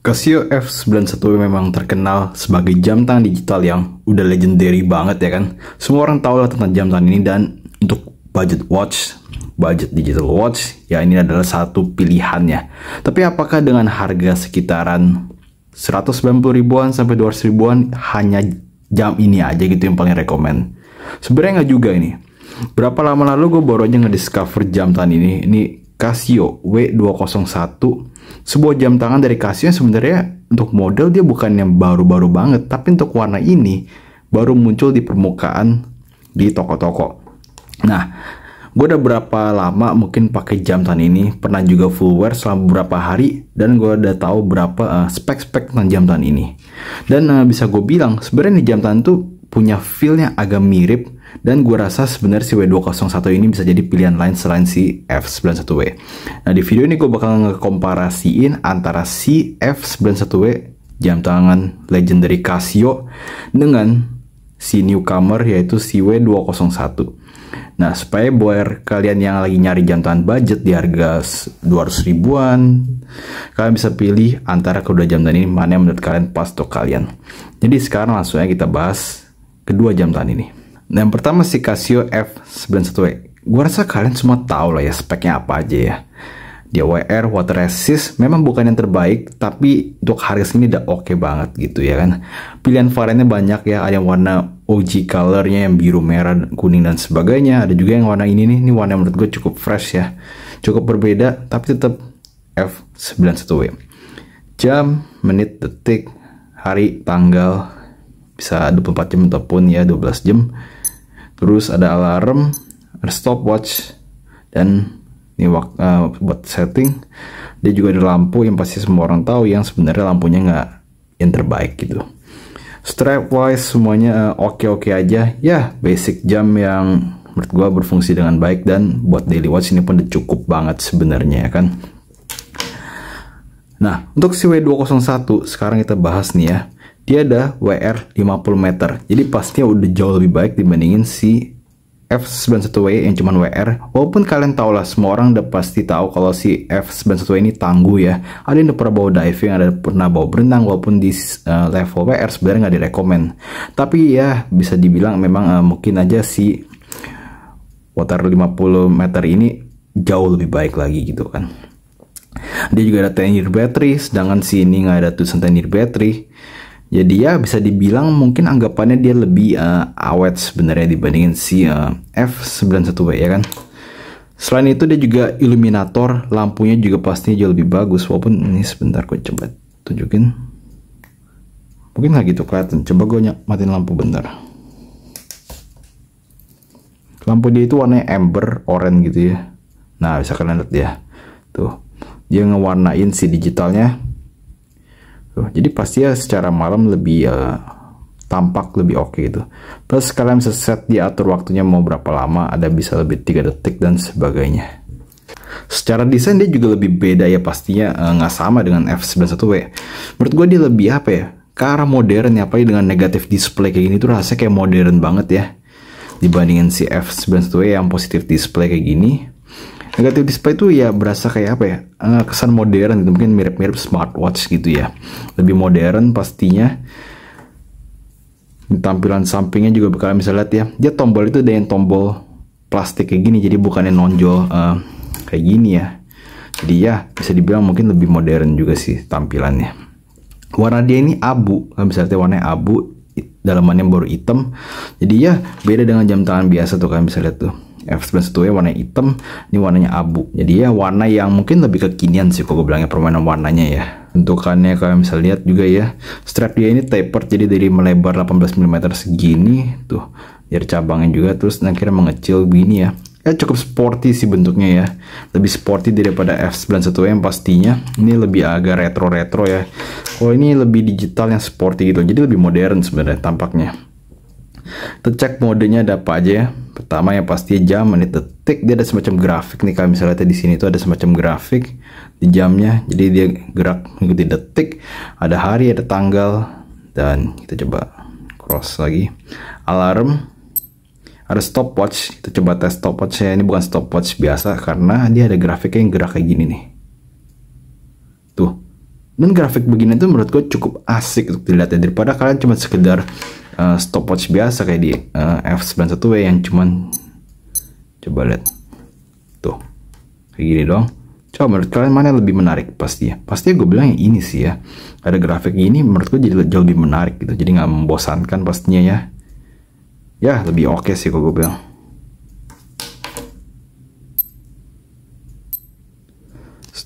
Casio F91 memang terkenal sebagai jam tangan digital yang udah legendary banget ya kan. Semua orang tahu lah tentang jam tangan ini, dan untuk budget watch, budget digital watch, ya ini adalah satu pilihannya. Tapi apakah dengan harga sekitaran 190 ribuan sampai 200 ribuan hanya jam ini aja gitu yang paling rekomend? Sebenarnya nggak juga ini. Berapa lama lalu gue baru aja ngediscover jam tangan ini. Ini Casio W201, sebuah jam tangan dari Casio yang sebenarnya untuk model dia bukan yang baru-baru banget, tapi untuk warna ini baru muncul di permukaan di toko-toko. Nah, gue udah berapa lama mungkin pakai jam tangan ini, pernah juga full wear selama beberapa hari, dan gue udah tahu berapa spek-spek tentang jam tangan ini. Dan bisa gue bilang sebenarnya jam tangan tuh punya feel yang agak mirip, dan gue rasa sebenarnya si W201 ini bisa jadi pilihan lain selain si F91W. Nah, di video ini gue bakal ngekomparasiin antara si F91W, jam tangan legendary Casio, dengan si newcomer yaitu si W201. Nah, supaya buat kalian yang lagi nyari jam tangan budget di harga 200 ribuan, kalian bisa pilih antara kedua jam tangan ini, mana yang menurut kalian pas untuk kalian. Jadi sekarang langsung aja kita bahas kedua jam tangan ini. Nah, yang pertama si Casio F91W. Gue rasa kalian semua tahu lah ya speknya apa aja ya. Dia WR, water resist, memang bukan yang terbaik, tapi untuk harga sini udah oke banget gitu ya kan. Pilihan variannya banyak ya, ada yang warna OG colornya yang biru, merah, kuning dan sebagainya. Ada juga yang warna ini nih, ini warna yang menurut gue cukup fresh ya. Cukup berbeda, tapi tetap F91W. Jam, menit, detik, hari, tanggal, bisa 24 jam ataupun ya 12 jam. Terus ada alarm, ada stopwatch, dan ini buat setting. Dia juga ada lampu yang pasti semua orang tahu, yang sebenarnya lampunya nggak yang terbaik gitu. Strap wise semuanya oke-oke aja ya, basic jam yang menurut gua berfungsi dengan baik, dan buat daily watch ini pun udah cukup banget sebenarnya ya kan. Nah, untuk si W201 sekarang kita bahas nih ya. Dia ada WR 50 meter. Jadi pastinya udah jauh lebih baik dibandingin si F91W yang cuman WR. Walaupun kalian tau lah, semua orang udah pasti tahu kalau si F91W ini tangguh ya. Ada yang udah pernah bawa diving, ada yang pernah bawa berenang, walaupun di level WR sebenarnya nggak direkomend. Tapi ya bisa dibilang memang mungkin aja si water 50 meter ini jauh lebih baik lagi gitu kan. Dia juga ada 10 year battery, sedangkan si ini nggak ada tulisan 10 year battery. Jadi ya bisa dibilang mungkin anggapannya dia lebih awet sebenarnya dibandingin si F91W ya kan. Selain itu dia juga iluminator, lampunya juga pastinya jauh lebih bagus. Walaupun ini sebentar gue coba tunjukin. Mungkin nggak gitu kelihatan. Coba gue matiin lampu bentar. Lampu dia itu warnanya amber, orange gitu ya. Nah, bisa kalian lihat ya. Tuh, dia ngewarnain si digitalnya. Jadi pasti ya secara malam lebih tampak lebih oke gitu. Plus kalian bisa set diatur waktunya mau berapa lama, ada bisa lebih 3 detik dan sebagainya. Secara desain dia juga lebih beda ya, pastinya nggak sama dengan F91W. Menurut gue dia lebih apa ya, ke arah modern ya, apalagi dengan negatif display kayak gini tuh rasanya kayak modern banget ya, dibandingin si F91W yang positif display kayak gini. Negatif display itu ya berasa kayak apa ya, kesan modern gitu, mungkin mirip-mirip smartwatch gitu ya, lebih modern pastinya. Tampilan sampingnya juga kalian bisa lihat ya, dia tombol itu ada yang tombol plastik kayak gini, jadi bukannya nonjol kayak gini ya. Jadi ya bisa dibilang mungkin lebih modern juga sih tampilannya. Warna dia ini abu, kalian bisa lihat ya, warnanya abu, dalamannya baru hitam. Jadi ya beda dengan jam tangan biasa tuh, kalian bisa lihat tuh. F91W warna hitam, ini warnanya abu. Jadi ya warna yang mungkin lebih kekinian sih kalau gue bilangnya, permainan warnanya ya. Bentukannya kalian bisa lihat juga ya. Strap dia ini tapered, jadi dari melebar 18 mm segini tuh, biar cabangnya juga, terus akhirnya mengecil begini ya. Ya cukup sporty sih bentuknya ya. Lebih sporty daripada F91W yang pastinya ini lebih agak retro-retro ya. Kalau ini lebih digital yang sporty gitu, jadi lebih modern sebenarnya tampaknya. Kita cek modenya ada apa aja ya. Pertama yang pasti jam, menit, detik. Dia ada semacam grafik nih, kalian bisa lihat di sini tuh ada semacam grafik di jamnya. Jadi dia gerak mengikuti detik. Ada hari, ada tanggal, dan kita coba cross lagi. Alarm, ada stopwatch. Kita coba tes stopwatch ya. Ini bukan stopwatch biasa karena dia ada grafiknya yang gerak kayak gini nih. Tuh, Dan grafik begini tuh menurut gue cukup asik untuk dilihat ya, daripada kalian cuma sekedar stopwatch biasa kayak di F91W yang cuman, coba lihat tuh kayak gini doang. Coba menurut kalian mana yang lebih menarik? Pasti gue bilang yang ini sih ya. Ada grafik gini menurut gue jadi jauh lebih menarik gitu, jadi nggak membosankan pastinya ya. Ya lebih oke sih kalau gue bilang.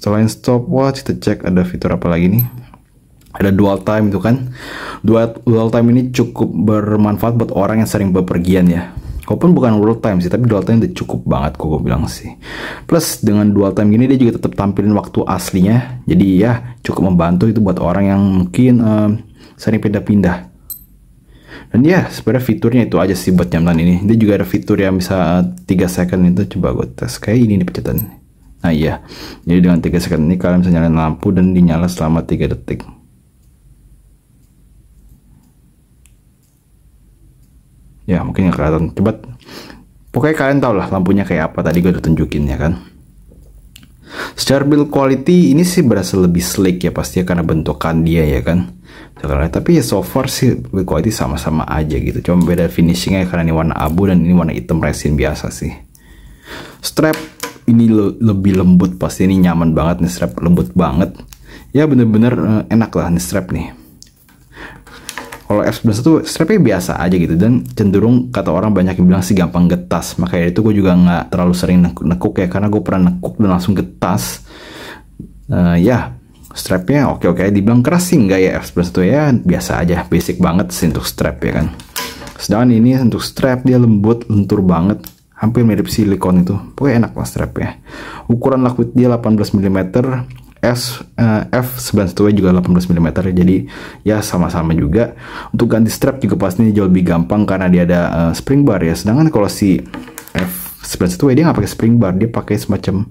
Selain stopwatch, kita cek ada fitur apa lagi nih. Ada dual time itu kan. Dual time ini cukup bermanfaat buat orang yang sering bepergian ya. Walaupun bukan real time sih, tapi dual time udah cukup banget kok gue bilang sih. Plus dengan dual time gini dia juga tetap tampilin waktu aslinya. Jadi ya cukup membantu itu buat orang yang mungkin sering pindah-pindah. Dan ya sebenarnya fiturnya itu aja sih buat jam tangan ini. Dia juga ada fitur yang bisa 3 second itu, coba gue tes. Kayak ini nih pencetatan. Nah iya, jadi dengan 3 second ini kalian bisa nyalain lampu dan dinyala selama 3 detik. Ya mungkin nggak kelihatan, coba pokoknya kalian tau lah lampunya kayak apa, tadi gue udah tunjukin ya kan. Secara build quality ini sih berasa lebih sleek ya pasti ya, karena bentukan dia ya kan. Tapi ya so far sih build quality sama-sama aja gitu, cuma beda finishingnya karena ini warna abu dan ini warna hitam resin biasa sih. Strap ini lebih lembut, pasti ini nyaman banget nih, strap lembut banget ya, bener-bener enak lah nih strap nih. Kalau F91 tuh strapnya biasa aja gitu, dan cenderung kata orang banyak yang bilang sih gampang getas, makanya itu gue juga nggak terlalu sering nekuk ya, karena gue pernah nekuk dan langsung getas. Ya strapnya oke-oke, dibilang keras sih enggak ya, F91 ya biasa aja, basic banget sih untuk strap ya kan. Sedangkan ini untuk strap dia lembut, lentur banget, hampir mirip silikon itu. Pokoknya enak lah strapnya. Ukuran liquid dia 18 mm, F91W juga 18 mm, jadi ya sama-sama juga. Untuk ganti strap juga pasti jauh lebih gampang karena dia ada spring bar ya. Sedangkan kalau si F91W dia nggak pakai spring bar, dia pakai semacam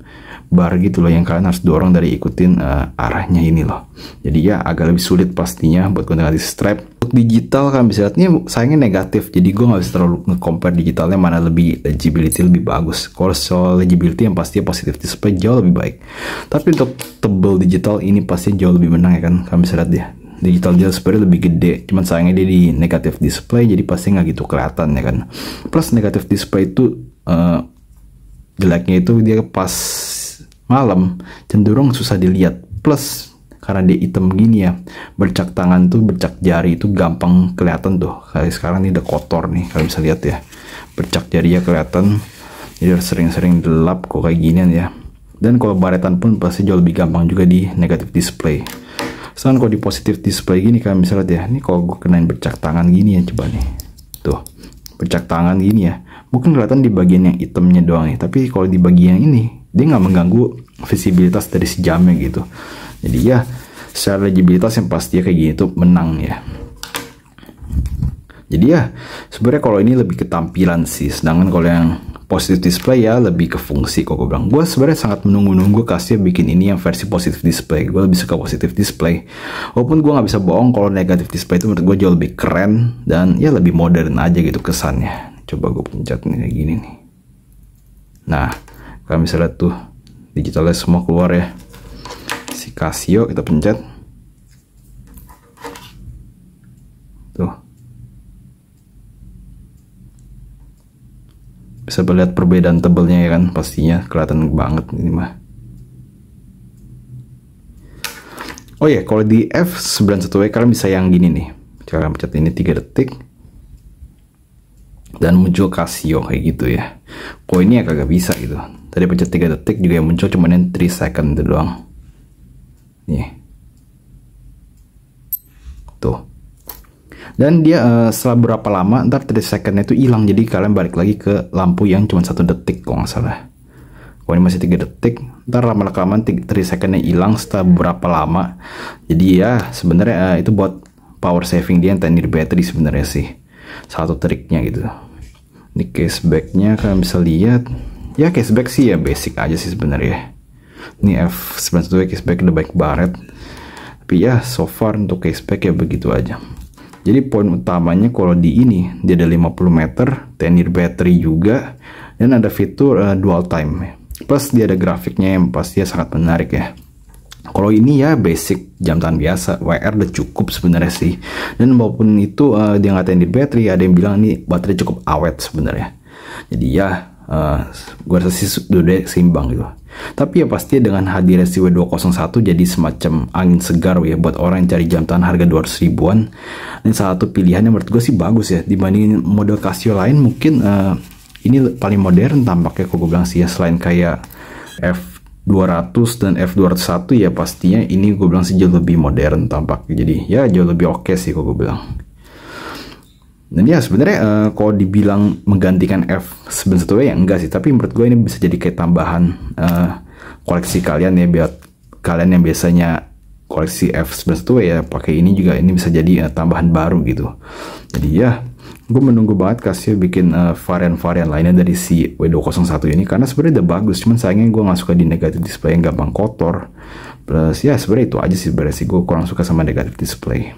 bar gitu loh yang kalian harus dorong dari ikutin arahnya ini loh. Jadi ya agak lebih sulit pastinya buat ganti strap. Untuk digital kan bisa lihat ini sayangnya negatif, jadi gue nggak bisa terlalu nge-compare digitalnya mana lebih legibility lebih bagus. Kalau soal legibility yang pasti positif display jauh lebih baik, tapi untuk tebel digital ini pasti jauh lebih menang ya kan. Kalian bisa lihat dia digital dia sebenarnya lebih gede, cuman sayangnya dia di negatif display jadi pasti nggak gitu kelihatan ya kan. Plus negatif display itu jeleknya itu dia pas malam cenderung susah dilihat. Plus karena dia hitam gini ya, bercak tangan tuh, bercak jari itu gampang kelihatan tuh. Kayak sekarang ini udah kotor nih, kalian bisa lihat ya, bercak jarinya kelihatan. Jadi harus sering-sering dilap kok kayak ginian ya. Dan kalau baretan pun pasti jauh lebih gampang juga di negatif display. Sedangkan kalau di positif display gini kalian bisa lihat ya, ini kalau gue kenain bercak tangan gini ya, coba nih tuh bercak tangan gini ya, mungkin kelihatan di bagian yang hitamnya doang nih, tapi kalau di bagian ini dia nggak mengganggu visibilitas dari si jamnya gitu. Jadi ya secara legibilitas yang pasti kayak gini tuh menang ya. Jadi ya sebenarnya kalau ini lebih ke tampilan sih, sedangkan kalau yang positif display ya lebih ke fungsi. Kok gue bilang gue sebenarnya sangat menunggu kasih bikin ini yang versi positif display. Gue lebih suka positif display, walaupun gue nggak bisa bohong kalau negatif display itu menurut gue jauh lebih keren dan ya lebih modern aja gitu kesannya. Coba gue pencet nih kayak gini nih. Nah kalian bisa lihat tuh digitalnya semua keluar ya. Si Casio kita pencet tuh, bisa melihat perbedaan tebelnya ya kan, pastinya kelihatan banget ini mah. Oh ya, kalau di F91W kalian bisa yang gini nih, kalian pencet ini 3 detik dan muncul Casio kayak gitu ya. Kok ini ya kagak bisa gitu, tadi pencet 3 detik juga yang muncul cuma yang 3 second itu doang nih tuh. Dan dia setelah berapa lama ntar 3 secondnya itu hilang, jadi kalian balik lagi ke lampu yang cuma 1 detik kalau nggak salah. Kalau ini masih 3 detik, ntar lama-kelamaan 3 secondnya hilang setelah berapa lama. Jadi ya sebenarnya itu buat power saving dia yang tiny battery sebenarnya sih, satu triknya gitu. Ini casebacknya kalian bisa lihat ya, caseback sih ya basic aja sih sebenarnya. Ini F91 caseback udah baik banget, tapi ya so far untuk caseback ya begitu aja. Jadi poin utamanya kalau di ini dia ada 50 meter, 10 battery juga, dan ada fitur dual time. Plus dia ada grafiknya yang pasti sangat menarik ya. Kalau ini ya basic jam tangan biasa, WR udah cukup sebenarnya sih. Dan walaupun itu dia ngatain di baterai, ada yang bilang nih baterai cukup awet sebenarnya. Jadi ya gue rasa sih udah seimbang gitu. Tapi ya pasti dengan hadirnya si W201 jadi semacam angin segar ya buat orang yang cari jam tangan harga 200 ribuan. Dan salah satu pilihannya menurut gue sih bagus ya, dibandingin model Casio lain mungkin ini paling modern tampaknya kok gue bilang sih ya, selain kayak F200 dan F201 ya pastinya ini gue bilang sih jauh lebih modern tampaknya, jadi ya jauh lebih oke sih kok gue bilang. Dan ya sebenarnya kalau dibilang menggantikan F91W ya enggak sih, tapi menurut gue ini bisa jadi kayak tambahan koleksi kalian ya, biar kalian yang biasanya koleksi F91W ya pakai ini juga, ini bisa jadi tambahan baru gitu. Jadi ya gue menunggu banget Casio bikin varian-varian lainnya dari si W201 ini, karena sebenarnya udah bagus, cuman sayangnya gue nggak suka di negatif display yang gampang kotor. Plus ya sebenarnya itu aja sih sebenarnya sih, gue kurang suka sama negatif display.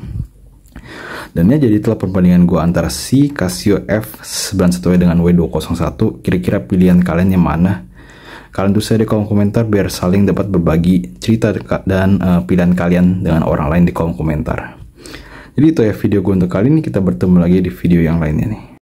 Dan ya jadi telah perbandingan gue antara si Casio F91W dengan W201. Kira-kira pilihan kalian yang mana? Kalian tulis di kolom komentar biar saling dapat berbagi cerita dan pilihan kalian dengan orang lain di kolom komentar. Jadi itu ya video gue untuk kali ini, kita bertemu lagi di video yang lainnya nih.